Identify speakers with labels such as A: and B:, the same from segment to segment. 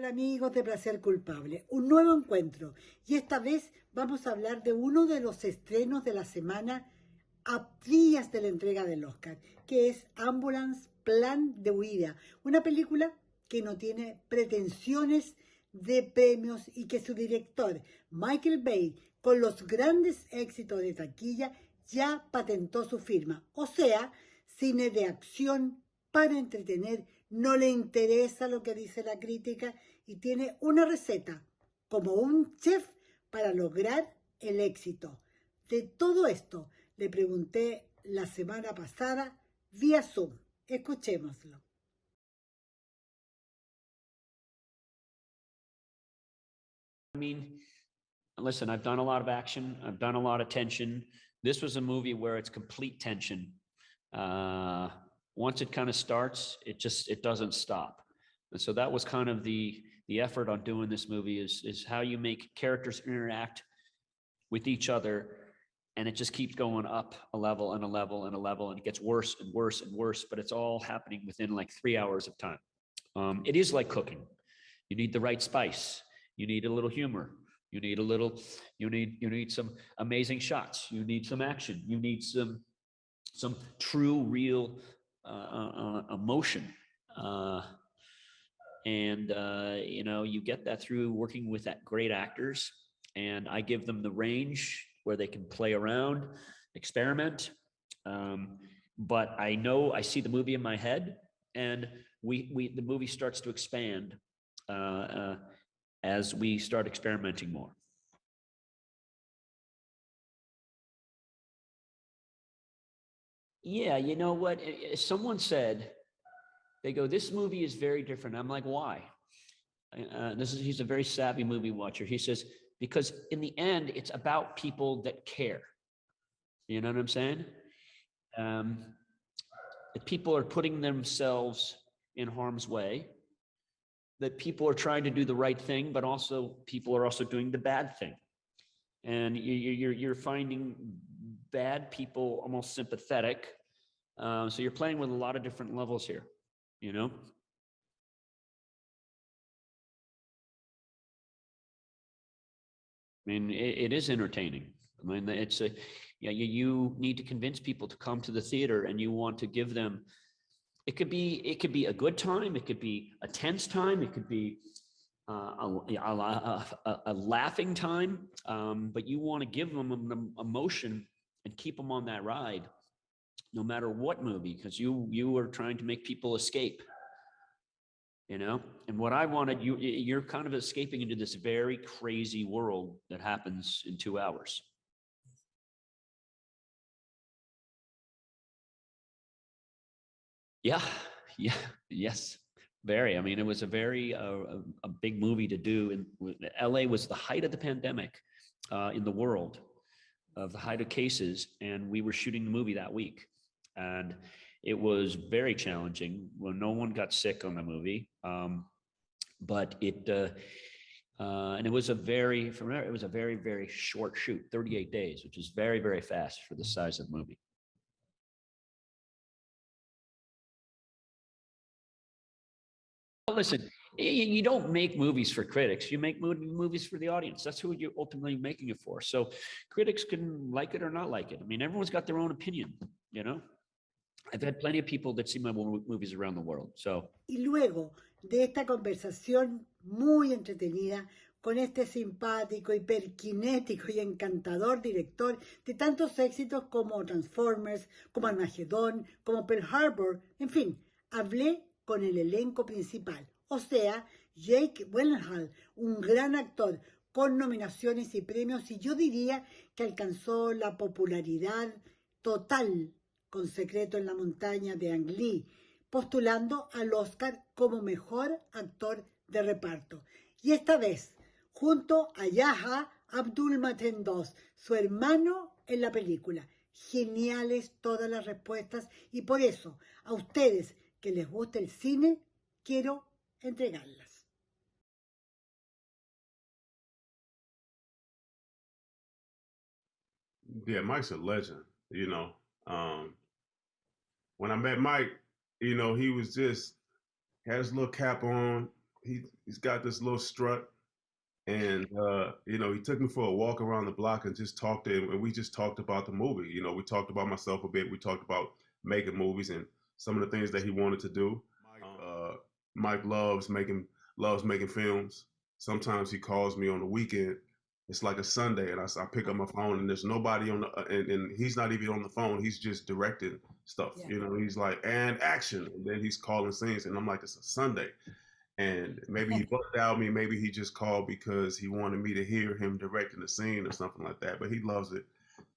A: amigos de Placer Culpable? Un nuevo encuentro y esta vez vamos a hablar de uno de los estrenos de la semana a días de la entrega del Oscar, que es Ambulance, Plan de Huida, una película que no tiene pretensiones de premios y que su director, Michael Bay, con los grandes éxitos de taquilla, ya patentó su firma. O sea, cine de acción para entretener, no le interesa lo que dice la crítica y tiene una receta, como un chef, para lograr el éxito. De todo esto le pregunté la semana pasada vía Zoom. Escuchémoslo.
B: I mean, listen, I've done a lot of action. I've done a lot of tension. This was a movie where it's complete tension. Once it kind of starts, it doesn't stop. And so that was kind of the effort on doing this movie is how you make characters interact with each other, and it just keeps going up a level and a level and a level, and it gets worse and worse and worse, but it's all happening within like 3 hours of time. It is like cooking. You need the right spice. You need a little humor. You need some amazing shots. You need some action. You need some true, real emotion. You get that through working with that great actors, and I give them the range where they can play around, experiment. But I know I see the movie in my head, and the movie starts to expand as we start experimenting more. Yeah, you know what? Someone said, they go, this movie is very different. I'm like, why? He's a very savvy movie watcher. He says, because in the end, it's about people that care. You know what I'm saying? That people are putting themselves in harm's way, that people are trying to do the right thing, but also people are also doing the bad thing. And you're finding bad people almost sympathetic. So you're playing with a lot of different levels here, you know? I mean, it is entertaining. I mean, you need to convince people to come to the theater, and you want to give them, it could be a good time, it could be a tense time, it could be a laughing time, but you want to give them an emotion and keep them on that ride, no matter what movie, because you are trying to make people escape. You know, and what I wanted, you're kind of escaping into this very crazy world that happens in 2 hours. Yeah, yes, very. I mean, it was a very a big movie to do, and LA was the height of the pandemic in the world, of the height of cases, and we were shooting the movie that week, and it was very challenging. Well, no one got sick on the movie, but and it was a very very short shoot, 38 days, which is very, very fast for the size of the movie. Listen, you don't make movies for critics. You make movies for the audience. That's who you're ultimately making it for. So critics can like it or not like it. I mean, everyone's got their own opinion, you know? I've had plenty of people that see my movies around the world. So.
A: Y luego de esta conversación muy entretenida con este simpático, hiperkinético y encantador director de tantos éxitos como Transformers, como Armagedón, como Pearl Harbor, en fin, hablé con el elenco principal, o sea, Jake Gyllenhaal, un gran actor con nominaciones y premios, y yo diría que alcanzó la popularidad total con Secreto en la Montaña de Ang Lee, postulando al Oscar como mejor actor de reparto. Y esta vez, junto a Yahya Abdul-Mateen II, su hermano en la película. Geniales todas las respuestas, y por eso, a ustedes que les gusta el cine, quiero entregarlas.
C: Yeah, Mike's a legend, you know. When I met Mike, you know, he was just, had his little cap on, he's got this little strut, and you know, he took me for a walk around the block and just talked to him, and we just talked about the movie. You know, we talked about myself a bit. We talked about making movies and some of the things that he wanted to do. Mike loves making films. Sometimes he calls me on the weekend. It's like a Sunday, and I pick up my phone, and there's nobody on the, and he's not even on the phone. He's just directing stuff.
A: Yeah.
C: You know, he's like, and action, and then he's calling scenes, and I'm like, it's a Sunday. And maybe he bugged out me. Maybe he just called because he wanted me to hear him directing the scene or something like that. But he loves it,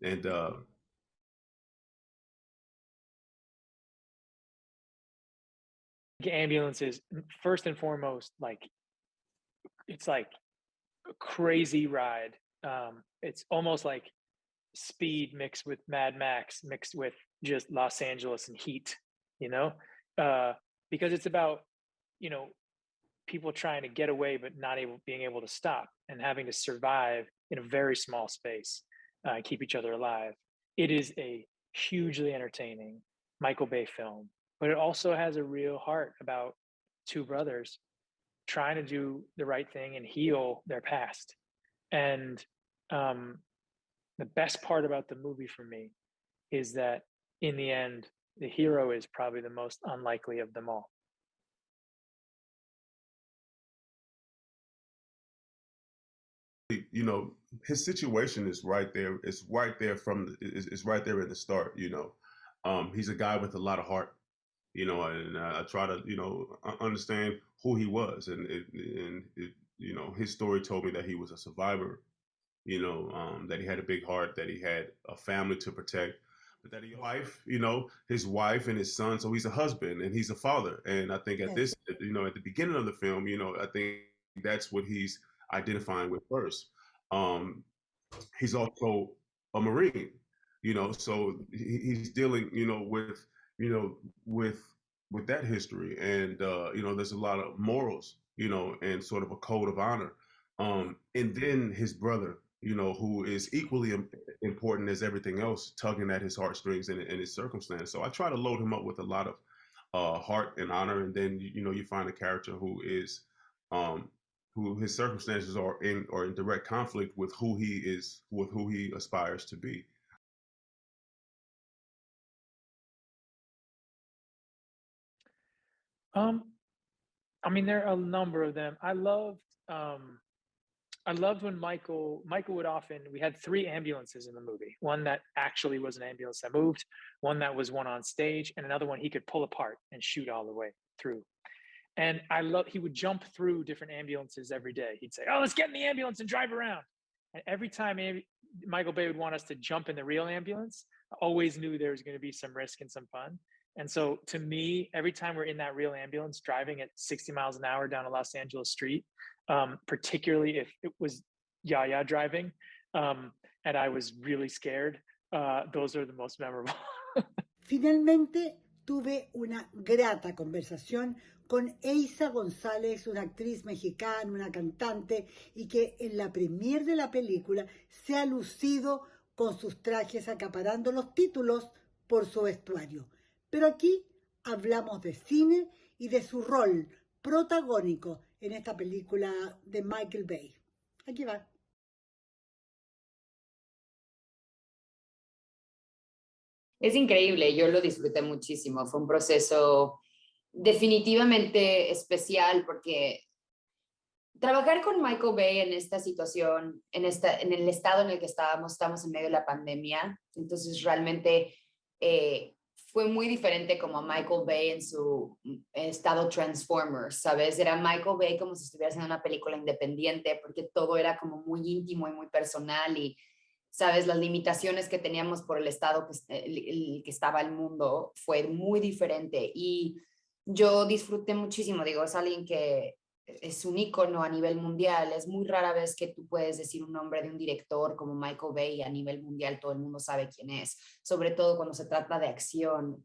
C: and
D: Ambulances, first and foremost, like it's like a crazy ride. It's almost like Speed mixed with Mad Max mixed with just Los Angeles and heat, you know, because it's about, you know, people trying to get away but not being able to stop and having to survive in a very small space, keep each other alive. It is a hugely entertaining Michael Bay film, but it also has a real heart about two brothers trying to do the right thing and heal their past. And the best part about the movie for me is that in the end, the hero is probably the most unlikely of them all.
C: you know, his situation is right there. It's right there it's right there at the start. You know, he's a guy with a lot of heart. You know, and I try to, you know, understand who he was, and you know, his story told me that he was a survivor. You know, that he had a big heart, that he had a family to protect, but that he wife, you know, his wife and his son. So he's a husband and he's a father. And I think at
A: Yes.
C: this, you know, at the beginning of the film, you know, I think that's what he's identifying with first. Um, he's also a Marine, you know, so he's dealing, you know, you know, with with that history, and you know, there's a lot of morals, you know, and sort of a code of honor. And then his brother, you know, who is equally important as everything else, tugging at his heartstrings and his circumstance. So I try to load him up with a lot of heart and honor, and then you know, you find a character who is um, who his circumstances are in direct conflict with who he is, with who he aspires to be.
D: Um, I mean, there are a number of them. I loved when Michael would often, we had three ambulances in the movie. One that actually was an ambulance that moved, one that was one on stage, and another one he could pull apart and shoot all the way through. And he would jump through different ambulances every day. He'd say, "Oh, let's get in the ambulance and drive around." And every time Michael Bay would want us to jump in the real ambulance, I always knew there was going to be some risk and some fun. And so to me, every time we're in that real ambulance driving at 60 miles an hour down a Los Angeles street, particularly if it was Yahya driving, and I was really scared, those are the most memorable.
A: Finalmente tuve una grata conversación con Eiza González, una actriz mexicana, una cantante, y que en la premier de la película se ha lucido con sus trajes acaparando los títulos por su vestuario. Pero aquí hablamos de cine y de su rol protagónico en esta película de Michael Bay. Aquí va.
E: Es increíble, yo lo disfruté muchísimo. Fue un proceso definitivamente especial porque trabajar con Michael Bay en esta situación, en el estado en el que estamos en medio de la pandemia, entonces realmente fue muy diferente como a Michael Bay en su estado Transformers, ¿sabes? Era Michael Bay como si estuviera haciendo una película independiente porque todo era como muy íntimo y muy personal y, ¿sabes? Las limitaciones que teníamos por el estado que estaba el mundo fue muy diferente y yo disfruté muchísimo, digo, es alguien que es un ícono a nivel mundial, es muy rara vez que tú puedes decir un nombre de un director como Michael Bay y a nivel mundial todo el mundo sabe quién es, sobre todo cuando se trata de acción.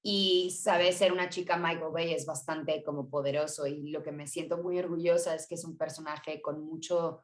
E: Y sabes, ser una chica Michael Bay es bastante como poderoso y lo que me siento muy orgullosa es que es un personaje con mucho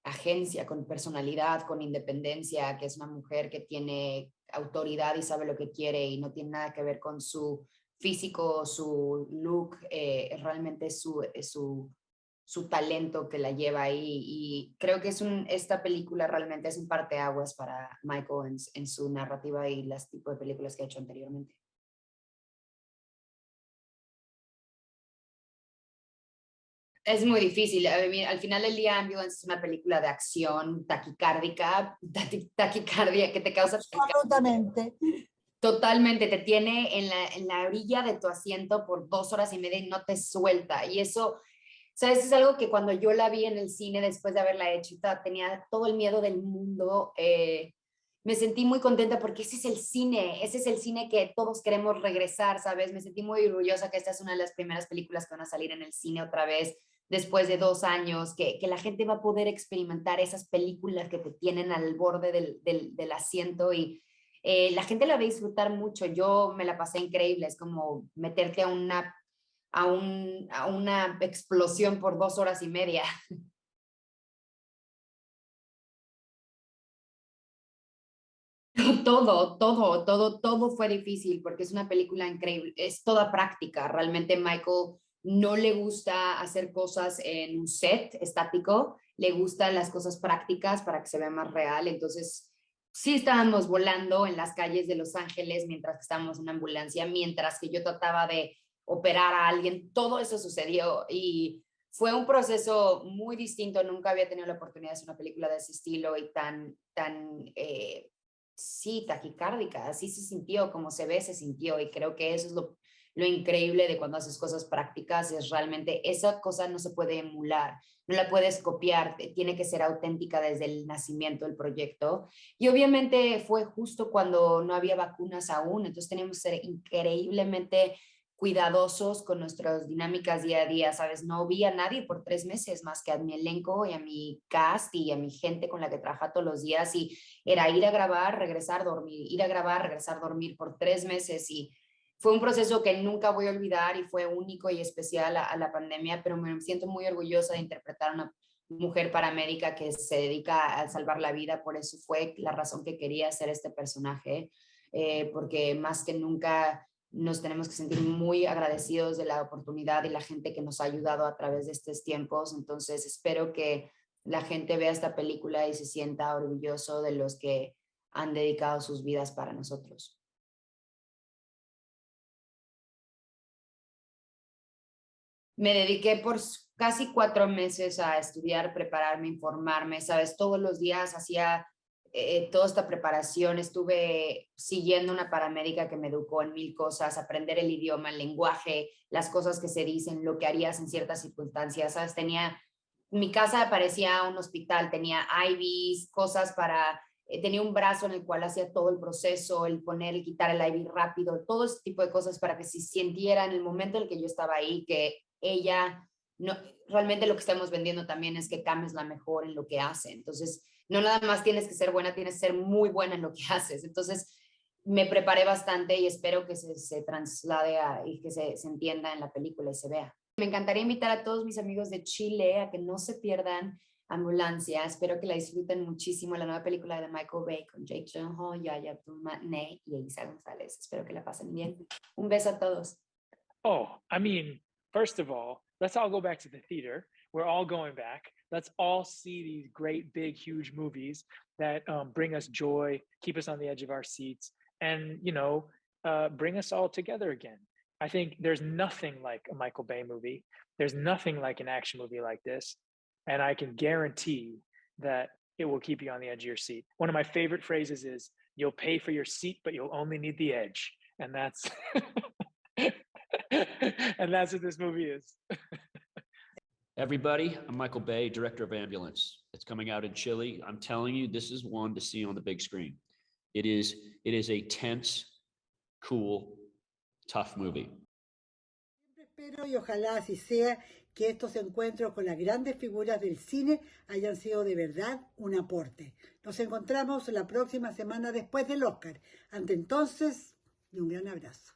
E: agencia, con personalidad, con independencia, que es una mujer que tiene autoridad y sabe lo que quiere y no tiene nada que ver con su físico, su look, realmente su talento que la lleva ahí. Y creo que esta película realmente es un parteaguas para Michael en su narrativa y los tipos de películas que ha hecho anteriormente. Es muy difícil. Al final del día, Ambulance es una película de acción taquicárdica, taquicardia que te causa...
A: Absolutamente.
E: Totalmente, te tiene en la orilla de tu asiento por 2 horas y media y no te suelta. Y eso, ¿sabes? Es algo que cuando yo la vi en el cine después de haberla hecho, tenía todo el miedo del mundo. Me sentí muy contenta porque ese es el cine que todos queremos regresar, ¿sabes? Me sentí muy orgullosa que esta es una de las primeras películas que van a salir en el cine otra vez después de 2 años, que la gente va a poder experimentar esas películas que te tienen al borde del asiento y la gente la va a disfrutar mucho. Yo me la pasé increíble, es como meterte a una explosión por 2 horas y media. Todo fue difícil porque es una película increíble, es toda práctica. Realmente Michael no le gusta hacer cosas en un set estático, le gustan las cosas prácticas para que se vea más real. Entonces, sí estábamos volando en las calles de Los Ángeles mientras que estábamos en una ambulancia, mientras que yo trataba de operar a alguien, todo eso sucedió y fue un proceso muy distinto. Nunca había tenido la oportunidad de hacer una película de ese estilo y tan sí, taquicárdica, así se sintió, como se ve, se sintió, y creo que eso es lo increíble de cuando haces cosas prácticas, es realmente esa cosa no se puede emular, no la puedes copiar, tiene que ser auténtica desde el nacimiento del proyecto, y obviamente fue justo cuando no había vacunas aún, entonces teníamos que ser increíblemente cuidadosos con nuestras dinámicas día a día, ¿sabes? No vi a nadie por 3 meses más que a mi elenco y a mi cast y a mi gente con la que trabaja todos los días y era ir a grabar, regresar, dormir, ir a grabar, regresar, dormir por 3 meses y fue un proceso que nunca voy a olvidar y fue único y especial a la pandemia, pero me siento muy orgullosa de interpretar a una mujer paramédica que se dedica a salvar la vida, por eso fue la razón que quería hacer este personaje, porque más que nunca nos tenemos que sentir muy agradecidos de la oportunidad y la gente que nos ha ayudado a través de estos tiempos, entonces espero que la gente vea esta película y se sienta orgulloso de los que han dedicado sus vidas para nosotros. Me dediqué por casi 4 meses a estudiar, prepararme, informarme, ¿sabes? Todos los días hacía toda esta preparación, estuve siguiendo una paramédica que me educó en 1000 cosas, aprender el idioma, el lenguaje, las cosas que se dicen, lo que harías en ciertas circunstancias, ¿sabes? Mi casa parecía un hospital, tenía IVs, cosas para, tenía un brazo en el cual hacía todo el proceso, el poner, el quitar el IV rápido, todo ese tipo de cosas para que se sintiera en el momento en el que yo estaba ahí, que ella, no, realmente lo que estamos vendiendo también es que Cam es la mejor en lo que hace, entonces no nada más tienes que ser buena, tienes que ser muy buena en lo que haces, entonces me preparé bastante y espero que se traslade y que se entienda en la película y se vea. Me encantaría invitar a todos mis amigos de Chile a que no se pierdan Ambulancia. Espero que la disfruten muchísimo, la nueva película de Michael Bay con Jake Gyllenhaal, Yahya Abdul-Mateen y Eiza González. Espero que la pasen bien. Un beso a todos.
D: Oh, I mean, first of all, let's all go back to the theater. We're all going back. Let's all see these great, big, huge movies that bring us joy, keep us on the edge of our seats, and, bring us all together again. I think there's nothing like a Michael Bay movie. There's nothing like an action movie like this. And I can guarantee that it will keep you on the edge of your seat. One of my favorite phrases is, you'll pay for your seat, but you'll only need the edge. And that's and that's what this movie is.
B: Everybody, I'm Michael Bay, director of Ambulance. It's coming out in Chile. I'm telling you, this is one to see on the big screen. It is a tense, cool, tough movie.
A: Espero y ojalá así sea, que estos encuentros con las grandes figuras del cine hayan sido de verdad un aporte. Nos encontramos la próxima semana después del Oscar. Hasta entonces, y un gran abrazo.